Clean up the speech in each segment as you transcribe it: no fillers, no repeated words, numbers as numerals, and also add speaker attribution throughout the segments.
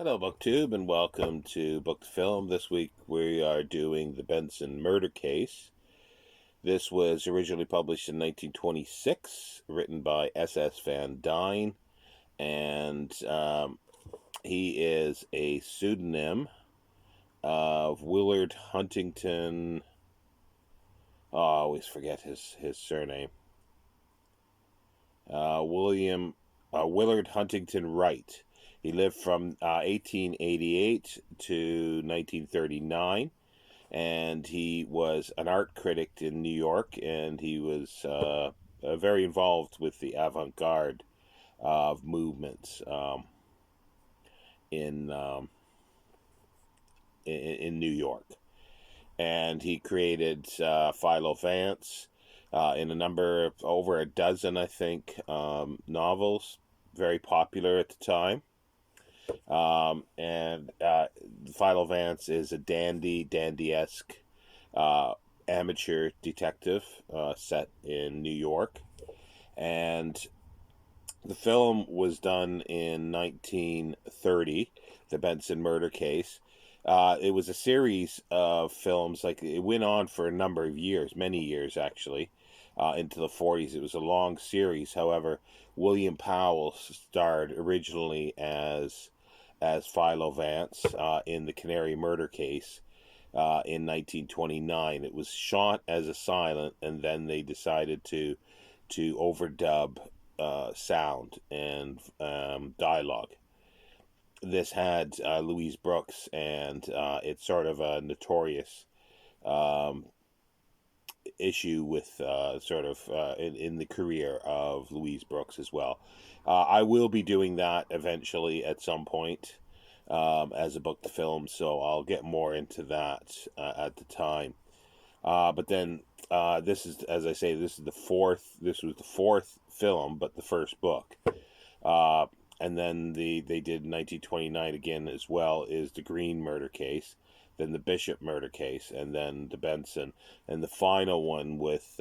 Speaker 1: Hello, BookTube, and welcome to Book to Film. This week we are doing the Benson murder case. This was originally published in 1926, written by S.S. Van Dyne, and he is a pseudonym of Willard Huntington. Oh, I always forget his surname. Willard Huntington Wright. He lived from 1888 to 1939, and he was an art critic in New York, and he was very involved with the avant-garde of movements in, um, in New York. And he created Philo Vance in a number of, over a dozen, I think, novels, very popular at the time. And Philo Vance is a dandy-esque amateur detective set in New York. And the film was done in 1930, the Benson murder case. It was a series of films, like it went on for a number of years, many years actually, into the 40s. It was a long series. However, William Powell starred originally as Philo Vance in the Canary murder case in 1929. It was shot as a silent, and then they decided to overdub sound and dialogue. This had Louise Brooks, and it's sort of a notorious issue with in the career of Louise Brooks as well. I will be doing that eventually at some point as a book to film, so I'll get more into that at the time. But then this is, as I say, this was the fourth film, but the first book. And then they did 1929 again as well, is the Green murder case, then the Bishop murder case, and then the Benson. And the final one with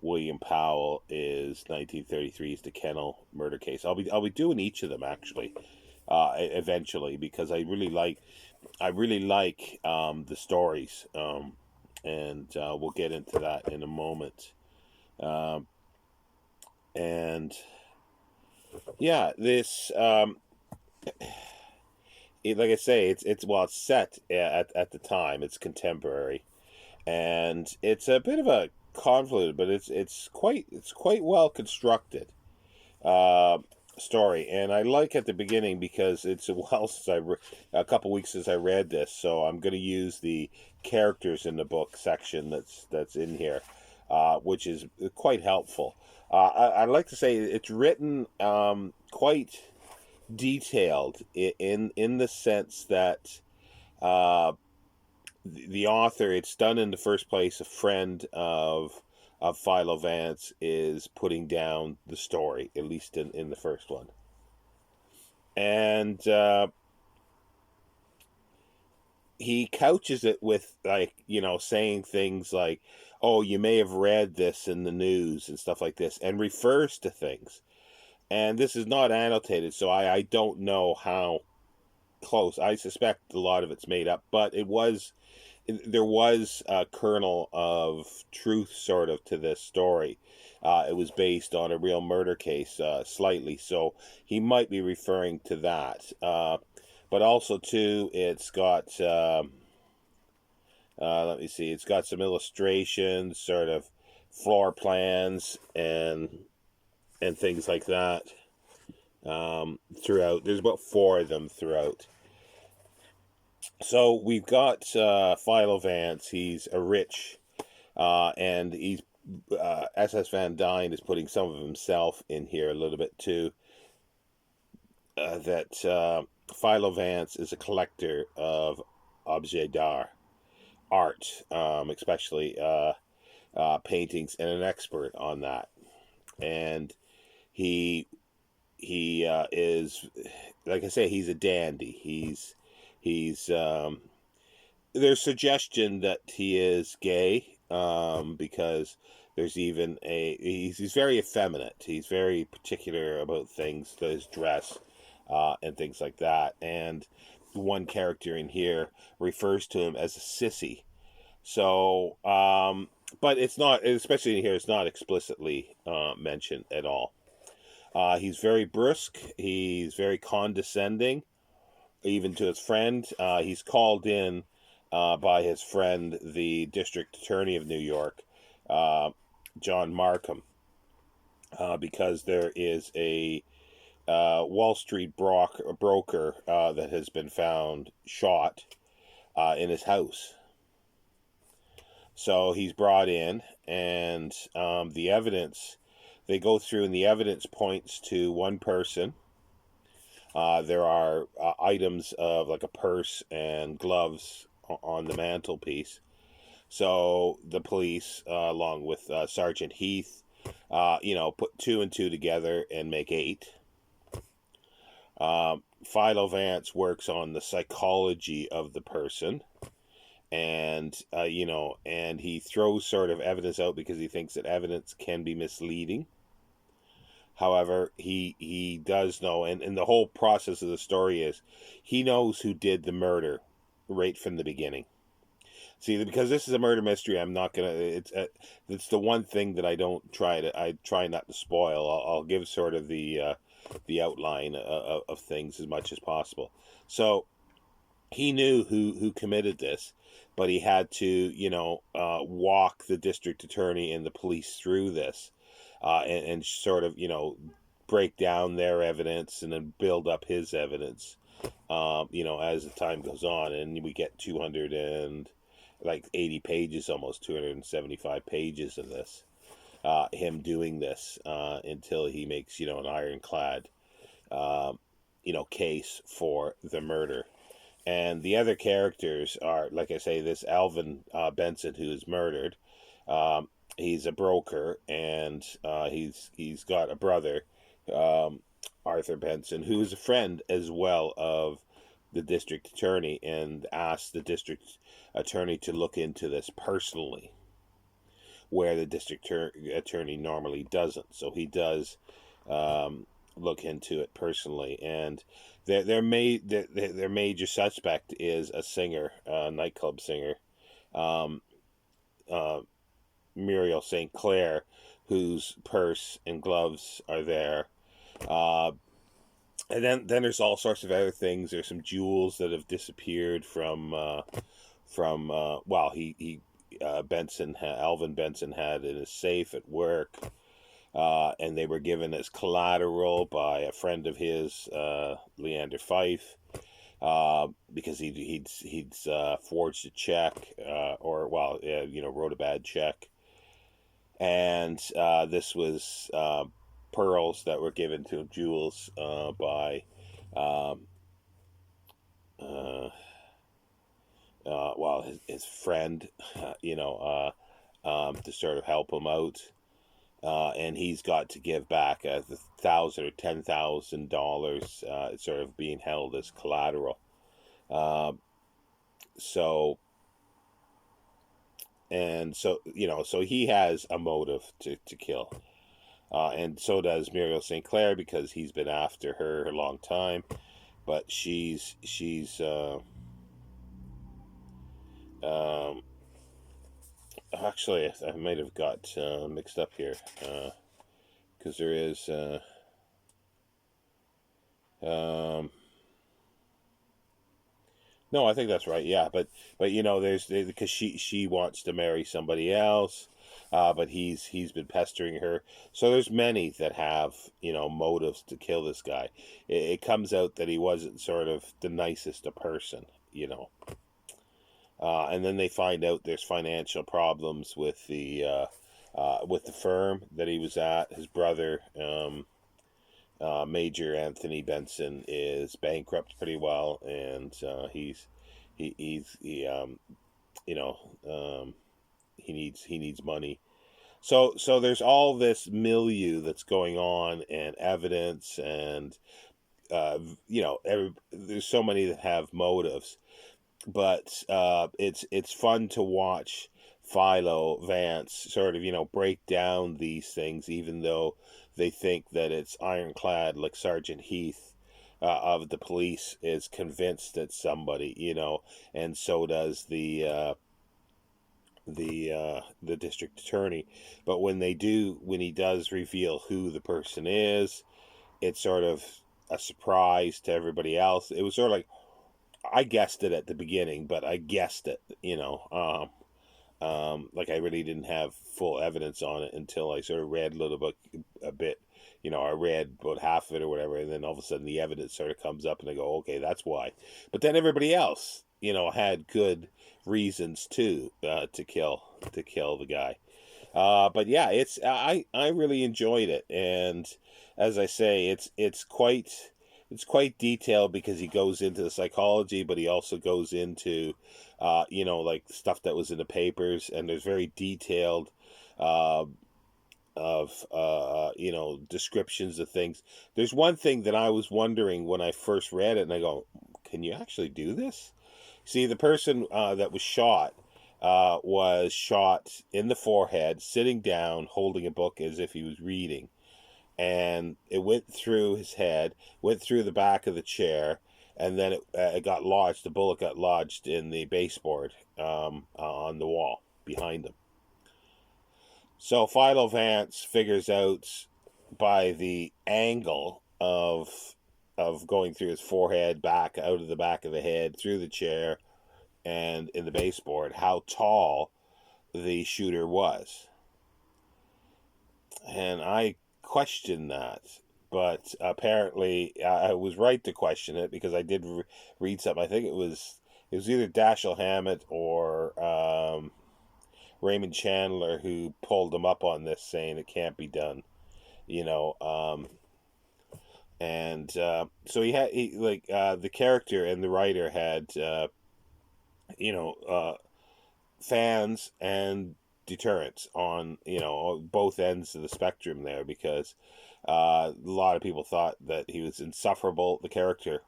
Speaker 1: William Powell is 1933, is the Kennel murder case. I'll be doing each of them actually eventually, because I really like the stories, and we'll get into that in a moment. And yeah, this like I say, it's set at the time. It's contemporary, and it's a bit of a convoluted, but it's quite well constructed story. And I like at the beginning, because it's a while since a couple weeks since I read this, so I'm going to use the characters in the book section that's in here, which is quite helpful. I'd like to say it's written quite detailed in the sense that the author, it's done in the first place. A friend of Philo Vance is putting down the story, at least in the first one. And he couches it with, like, saying things like, oh, you may have read this in the news and stuff like this, and refers to things. And this is not annotated, so I don't know how close. I suspect a lot of it's made up, but there was a kernel of truth sort of to this story. It was based on a real murder case, slightly, so he might be referring to that. But also, too, it's got, let me see, it's got some illustrations, sort of floor plans, and things like that throughout. There's about 4 of them throughout. So we've got Philo Vance. He's a rich, and he's S.S. Van Dyne is putting some of himself in here a little bit too. That Philo Vance is a collector of objets d'art, especially paintings, and an expert on that. And he is, like I say, he's a dandy. He's there's suggestion that he is gay, because there's even he's very effeminate. He's very particular about things, his dress, and things like that. And one character in here refers to him as a sissy. So, but it's not, especially in here, it's not explicitly mentioned at all. He's very brusque. He's very condescending, even to his friend. He's called in by his friend, the district attorney of New York, John Markham, because there is a Wall Street broker that has been found shot in his house. So he's brought in, and the evidence they go through, and the evidence points to one person. There are items of like a purse and gloves on the mantelpiece. So the police, along with Sergeant Heath, put 2 and 2 together and make 8. Philo Vance works on the psychology of the person, and and he throws sort of evidence out because he thinks that evidence can be misleading. However, he does know, and the whole process of the story is he knows who did the murder right from the beginning. See, because this is a murder mystery, I'm not gonna. It's the one thing that I try not to spoil. I'll give sort of the outline of things as much as possible. So he knew who committed this, but he had to walk the district attorney and the police through this, and sort of break down their evidence and then build up his evidence, as the time goes on, and we get 280 pages, almost 275 pages of this, him doing this until he makes an ironclad case for the murder. And the other characters are, like I say, this Alvin Benson, who is murdered. He's a broker, and he's got a brother, Arthur Benson, who is a friend as well of the district attorney, and asked the district attorney to look into this personally, where the district attorney normally doesn't. So he does look into it personally, and their major suspect is a singer, a nightclub singer, Muriel St. Clair, whose purse and gloves are there. And then there's all sorts of other things. There's some jewels that have disappeared from Alvin Benson had in his safe at work, and they were given as collateral by a friend of his, Leander Fife, because he'd forged a check, wrote a bad check, and this was pearls that were given to him, jewels, by his friend, to sort of help him out, and he's got to give back $1,000 or $10,000. It's sort of being held as collateral. So he has a motive to kill. And so does Muriel St. Clair, because he's been after her a long time, but she's actually, I might have got mixed up here, because there is no, I think that's right. Yeah, but there's because she wants to marry somebody else, but he's been pestering her. So there's many that have motives to kill this guy. It comes out that he wasn't sort of the nicest a person, and then they find out there's financial problems with the firm that he was at. His brother, Major Anthony Benson, is bankrupt pretty well, and he needs money. So there's all this milieu that's going on, and evidence, and there's so many that have motives, but it's fun to watch Philo Vance sort of break down these things, even though they think that it's ironclad, like Sergeant Heath of the police is convinced that somebody, and so does the district attorney. But when he does reveal who the person is, it's sort of a surprise to everybody else. It was sort of like, I guessed it at the beginning, but I guessed it, like I really didn't have full evidence on it until I sort of read a bit. I read about half of it or whatever, and then all of a sudden the evidence sort of comes up, and I go, okay, that's why. But then everybody else, had good reasons too, to kill the guy. But yeah, I really enjoyed it, and as I say, it's quite detailed because he goes into the psychology, but he also goes into, like stuff that was in the papers, and there's very detailed, uh, descriptions of things. There's one thing that I was wondering when I first read it, and I go, can you actually do this? See, the person that was shot in the forehead, sitting down, holding a book as if he was reading, and it went through his head, went through the back of the chair, and then it got lodged. The bullet got lodged in the baseboard, on the wall behind him. So Philo Vance figures out by the angle of going through his forehead, back out of the back of the head, through the chair, and in the baseboard, how tall the shooter was. And I questioned that, but apparently I was right to question it, because I did read something. I think it was either Dashiell Hammett or Raymond Chandler who pulled him up on this, saying it can't be done, and so the character and the writer had fans and deterrents on both ends of the spectrum there, because a lot of people thought that he was insufferable. The character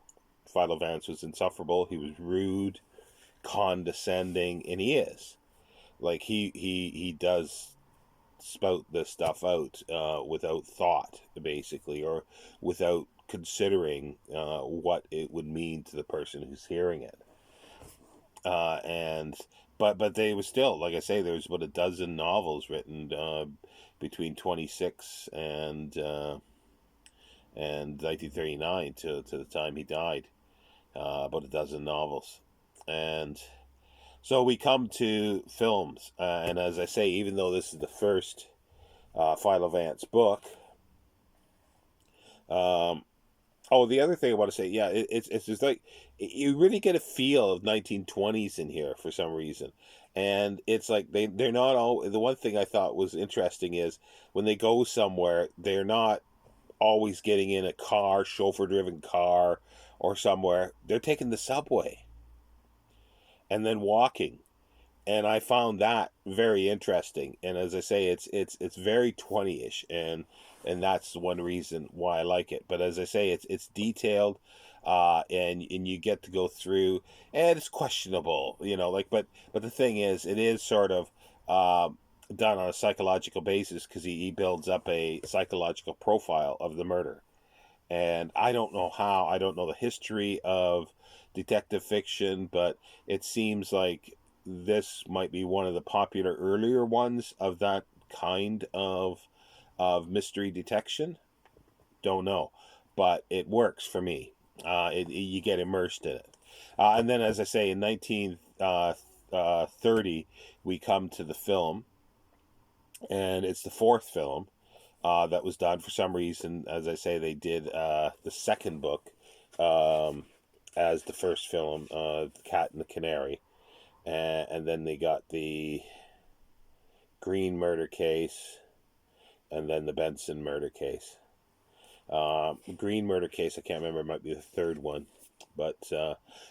Speaker 1: Philo Vance was insufferable. He was rude, condescending, and he is, like, he does spout this stuff out without thought, basically, or without considering what it would mean to the person who's hearing it. And but they were still, like I say, there was about a dozen novels written between 26 and 1939 to the time he died. About a dozen novels. And so we come to films, and as I say, even though this is the first Philo Vance book, oh, the other thing I want to say, yeah, it's just like, you really get a feel of 1920s in here for some reason. And it's like they're not all. The one thing I thought was interesting is when they go somewhere, they're not always getting in a car, chauffeur-driven car, or somewhere. They're taking the subway and then walking. And I found that very interesting. And as I say, it's very 20ish, and that's one reason why I like it. But as I say, it's detailed, and you get to go through, and it's questionable, but the thing is, it is sort of done on a psychological basis, because he builds up a psychological profile of the murder. And I don't know how. I don't know the history of detective fiction, but it seems like this might be one of the popular earlier ones of that kind of mystery detection. Don't know, but it works for me. You get immersed in it, and then, as I say, in 1930, we come to the film, and it's the fourth film that was done. For some reason, as I say, they did the second book as the first film, The Cat and the Canary. And then they got the Green murder case, and then the Benson murder case. Green murder case, I can't remember, it might be the third one. But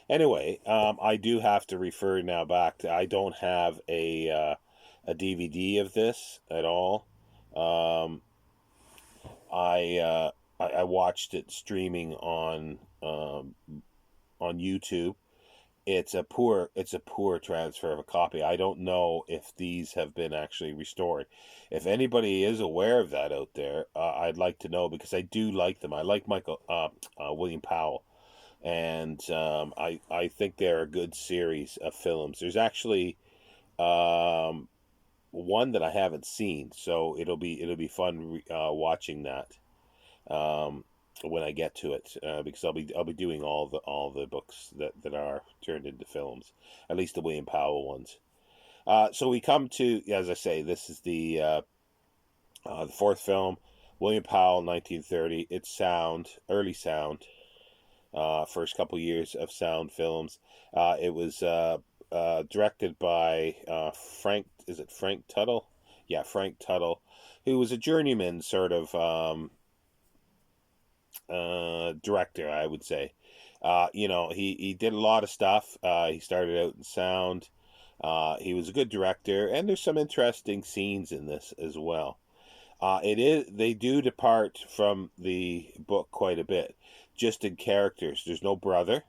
Speaker 1: anyway, I do have to refer now back to, I don't have a DVD of this at all. I watched it streaming on YouTube, it's a poor transfer of a copy. I don't know if these have been actually restored. If anybody is aware of that out there, I'd like to know, because I do like them. I like William Powell, and I think they're a good series of films. There's actually um, one that I haven't seen, so it'll be fun watching that um, when I get to it, because I'll be doing all the books that are turned into films, at least the William Powell ones. So we come to, as I say, this is the fourth film, William Powell, 1930. It's sound, early sound, first couple years of sound films. It was directed by Frank. Is it Frank Tuttle? Yeah, Frank Tuttle, who was a journeyman sort of director, I would say. He did a lot of stuff. He started out in sound. He was a good director, and there's some interesting scenes in this as well. They do depart from the book quite a bit, just in characters. There's no brother.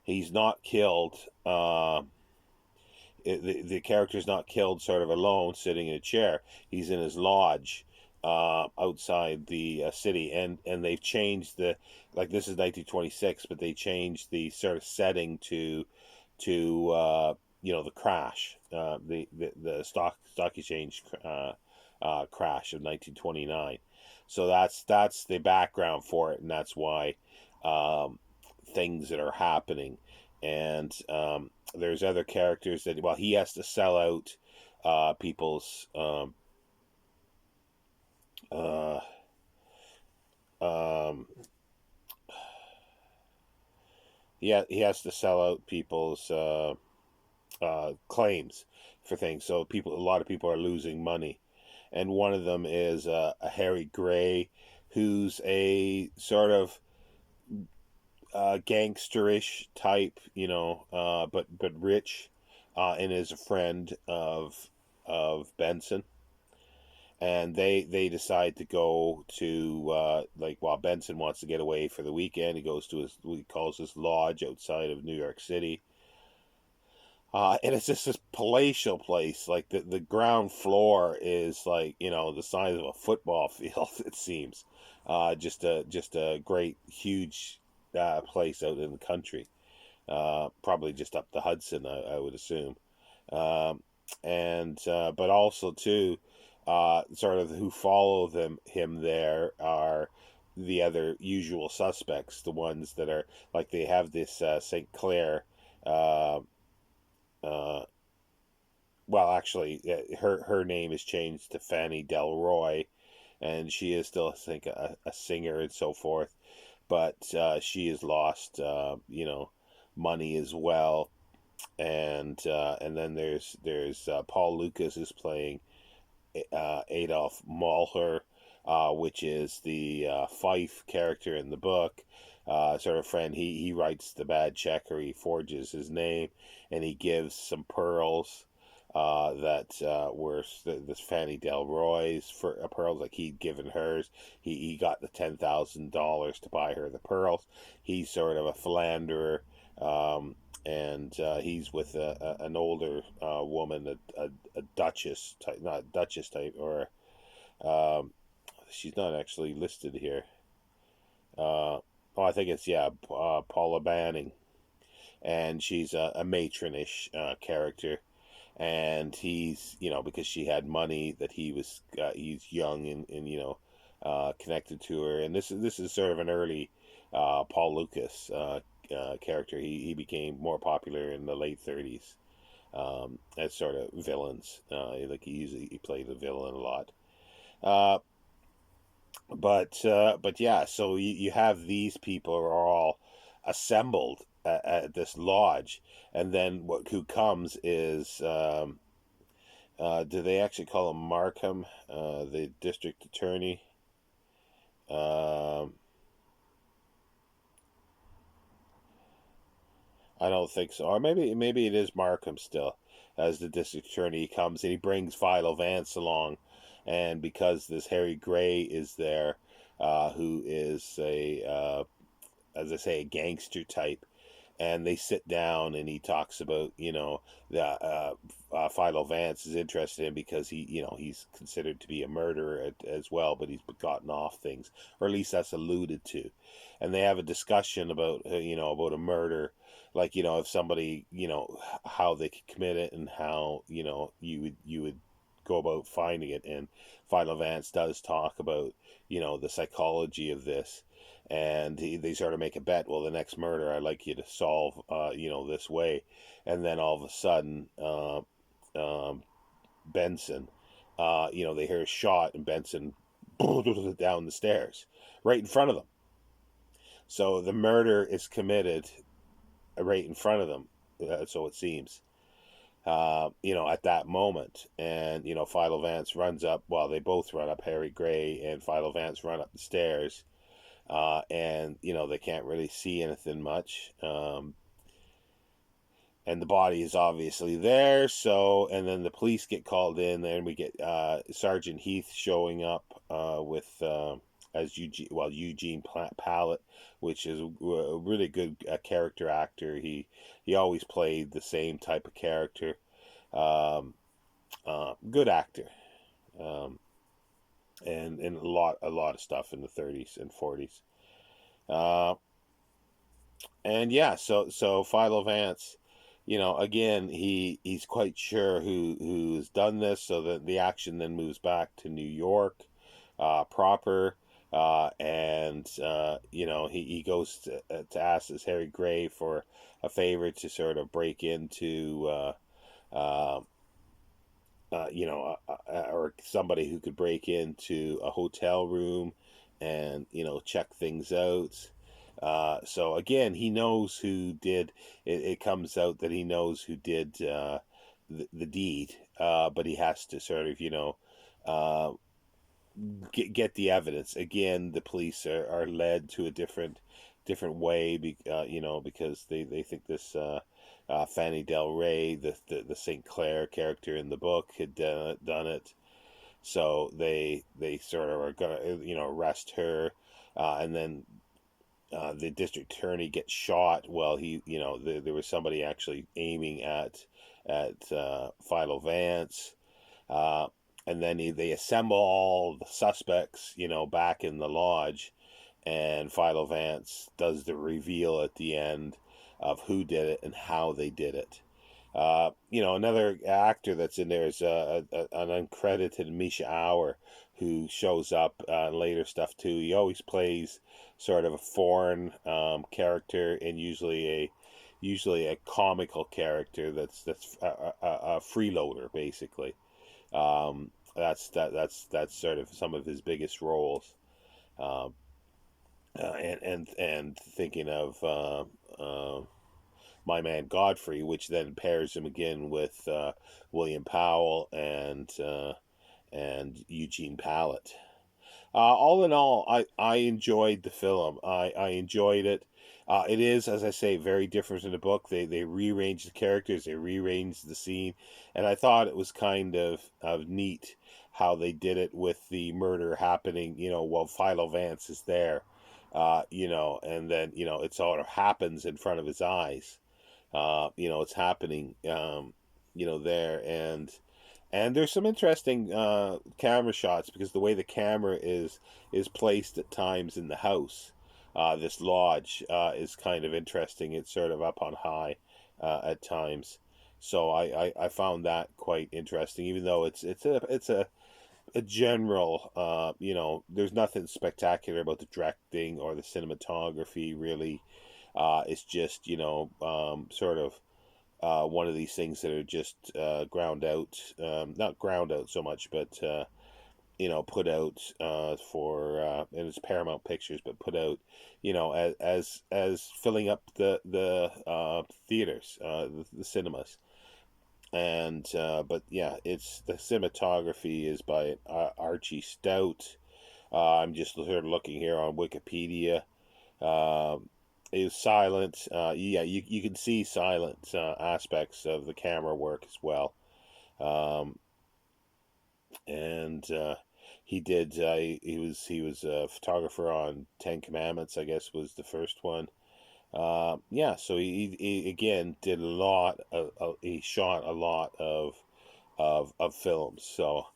Speaker 1: He's not killed. The character's not killed sort of alone, sitting in a chair. He's in his lodge outside the city, and they've changed this is 1926, but they changed the sort of setting to the crash, the stock exchange crash of 1929. So that's the background for it, and that's why things that are happening. And there's other characters that, well, he has to sell out people's uh, um, he has to sell out people's claims for things. So a lot of people are losing money, and one of them is a Harry Gray, who's a sort of gangsterish type, but rich, and is a friend of Benson. And they decide to go to while Benson wants to get away for the weekend, he goes to he calls his lodge outside of New York City. And it's just this palatial place. Like the ground floor is like, the size of a football field. It seems, just a great huge place out in the country. Probably just up the Hudson, I would assume. Um, and but also too, sort of who follow him there are the other usual suspects, the ones that are like, they have this St. Clair. Uh, uh, well, actually, her name is changed to Fanny Delroy, and she is still, I think, a singer and so forth. But she has lost, money as well. And then there's Paul Lucas is playing Adolf Muller, which is the Fife character in the book. Sort of friend. He writes the bad check, or he forges his name, and he gives some pearls that were this Fanny Delroy's for pearls. Like, he'd given hers. He got the $10,000 to buy her the pearls. He's sort of a philanderer. And he's with an older woman, a duchess type, not duchess type, or um, she's not actually listed here. I think it's, yeah, Paula Banning, and she's a matronish character, and he's, because she had money, that he's young and connected to her, and this is sort of an early Paul Lucas character. He became more popular in the late 30s as sort of villains. Like, he played a villain a lot. Uh, but yeah, so you have these people are all assembled at this lodge, and then who comes is do they actually call him Markham, the district attorney? Um, I don't think so. Or maybe it is Markham still, as the district attorney. He comes and he brings Philo Vance along, and because this Harry Gray is there, who is as I say, a gangster type, and they sit down, and he talks about, the Philo Vance is interested in because he's considered to be a murderer as well, but he's gotten off things, or at least that's alluded to, and they have a discussion about about a murder, like if somebody how they could commit it, and how you would go about finding it. And Philo Vance does talk about the psychology of this, and they sort of make a bet. Well, the next murder I'd like you to solve, this way, and then all of a sudden, um, Benson, they hear a shot, and Benson down the stairs, right in front of them. So the murder is committed right in front of them. So it seems. At that moment. And, Philo Vance runs up, well, they both run up, Harry Gray and Philo Vance run up the stairs, and, they can't really see anything much. And the body is obviously there, so, and then the police get called in, and we get Sergeant Heath showing up with, as Eugene Pallett, which is a really good character actor. He always played the same type of character. Good actor, um, and a lot of stuff in the 30s and 40s. Uh, and yeah, so Philo Vance, again, he's quite sure who's done this, so that the action then moves back to New York, proper. And he goes to ask this Harry Gray for a favor to sort of break into uh, or somebody who could break into a hotel room and check things out. So again, he knows who did it. It comes out that he knows who did the deed, but he has to sort of uh, get the evidence. Again, the police are led to a different way, because they think this Fanny Del Rey, the St. Clair character in the book, had done it. So they sort of are gonna arrest her, and then the district attorney gets shot. Well, there was somebody actually aiming at Philo Vance. Uh, and then they assemble all the suspects, back in the lodge, and Philo Vance does the reveal at the end of who did it and how they did it. Another actor that's in there is an uncredited Misha Auer, who shows up in later stuff too. He always plays sort of a foreign character, and usually a comical character that's a freeloader, basically. That's sort of some of his biggest roles. Um, and thinking of My Man Godfrey, which then pairs him again with William Powell and Eugene Pallett. All in all, I enjoyed the film. I enjoyed it. It is, as I say, very different in the book. They rearranged the characters, they rearranged the scene, and I thought it was kind of neat how they did it with the murder happening, while Philo Vance is there, and then, it sort of happens in front of his eyes. It's happening, there, and there's some interesting camera shots, because the way the camera is placed at times in the house, this lodge, is kind of interesting. It's sort of up on high at times, so I found that quite interesting. Even though it's a general, there's nothing spectacular about the directing or the cinematography, really. It's just sort of one of these things that are just ground out, not ground out so much, but put out and it's Paramount Pictures, but put out, as filling up the theaters, the cinemas. And but yeah, it's the cinematography is by Archie Stout. I'm just sort of looking here on Wikipedia. Um, it was silent. Yeah, you can see silent aspects of the camera work as well. Um, and he did. He was a photographer on Ten Commandments, I guess, was the first one. Yeah, so he again did a lot he shot a lot of films. So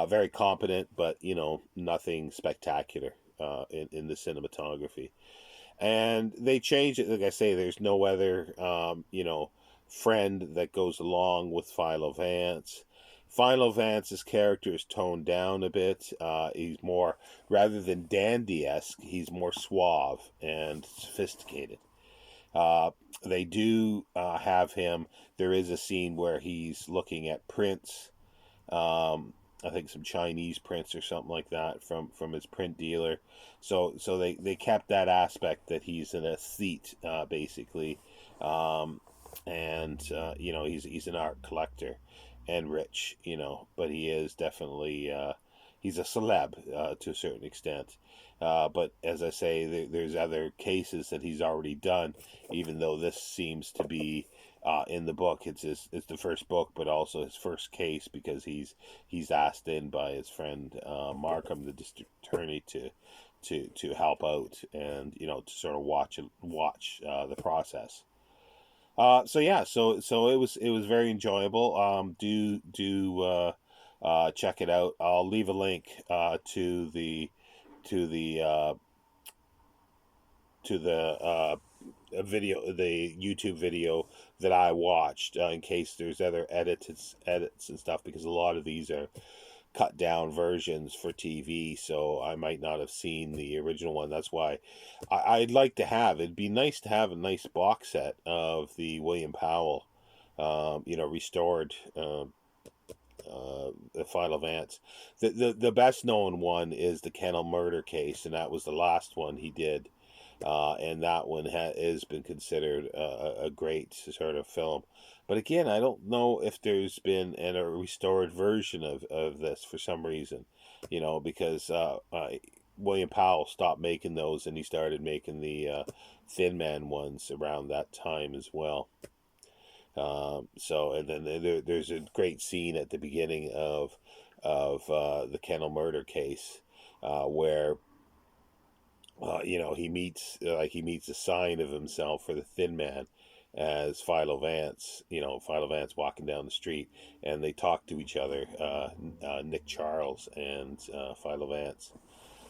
Speaker 1: very competent, but nothing spectacular in the cinematography. And they changed it. Like I say, there's no other friend that goes along with Philo Vance. Philo Vance's character is toned down a bit. He's more, rather than dandy-esque, he's more suave and sophisticated. Uh, they do have him. There is a scene where he's looking at prints. I think some Chinese prints or something like that from his print dealer. So they kept that aspect that he's an aesthete basically, um, and he's an art collector and rich, but he is definitely he's a celeb to a certain extent. But as I say, there's other cases that he's already done, even though this seems to be in the book. It's the first book, but also his first case because he's asked in by his friend Markham, the district attorney, to help out and to sort of watch the process. So yeah, so it was very enjoyable. Do check it out. I'll leave a link to the uh, to the the YouTube video that I watched in case there's other edits and stuff, because a lot of these are cut down versions for TV, so I might not have seen the original one. That's why I'd like to have. It'd be nice to have a nice box set of the William Powell, restored. The Philo Vance. The best known one is the Kennel murder case, and that was the last one he did. And that one has been considered a great sort of film. But again, I don't know if there's been a restored version of this for some reason, because William Powell stopped making those and he started making the Thin Man ones around that time as well. And then there's a great scene at the beginning of the Kennel murder case where he meets a sign of himself for the Thin Man as Philo Vance. Philo Vance walking down the street, and they talk to each other. Nick Charles and Philo Vance.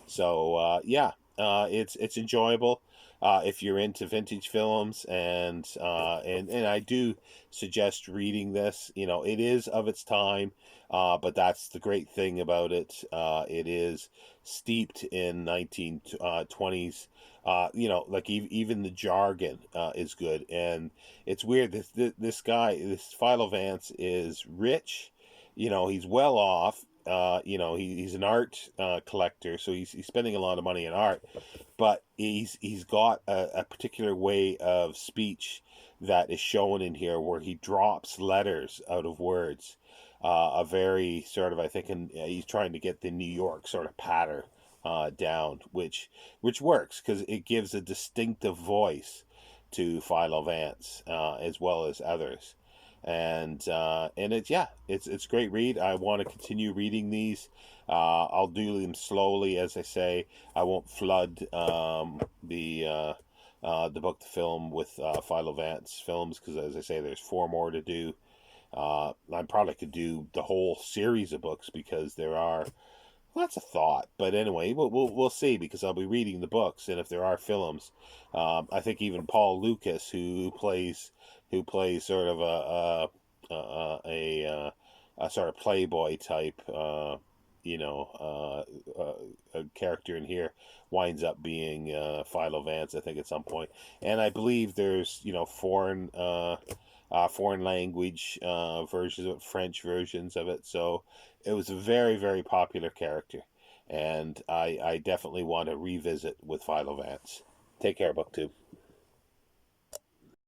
Speaker 1: So yeah, it's enjoyable if you're into vintage films, and I do suggest reading this. It is of its time, but that's the great thing about it. It is steeped in 1920s. Like even the jargon is good, and it's weird. This guy, this Philo Vance, is rich. He's well off. He's an art collector, so he's spending a lot of money in art, but he's got a particular way of speech that is shown in here, where he drops letters out of words, a very sort of, I think, he's trying to get the New York sort of patter down, which works because it gives a distinctive voice to Philo Vance as well as others. And it's a great read. I want to continue reading these. I'll do them slowly, as I say. I won't flood the book to film with Philo Vance films, because, as I say, there's 4 more to do. I probably could do the whole series of books, because there are lots of thought. But anyway, we'll see, because I'll be reading the books, and if there are films, I think even Paul Lucas, who plays sort of a sort of playboy type, a character in here, winds up being Philo Vance, I think, at some point. And I believe there's foreign language versions of French versions of it. So it was a very, very popular character, and I definitely want to revisit with Philo Vance. Take care, BookTube.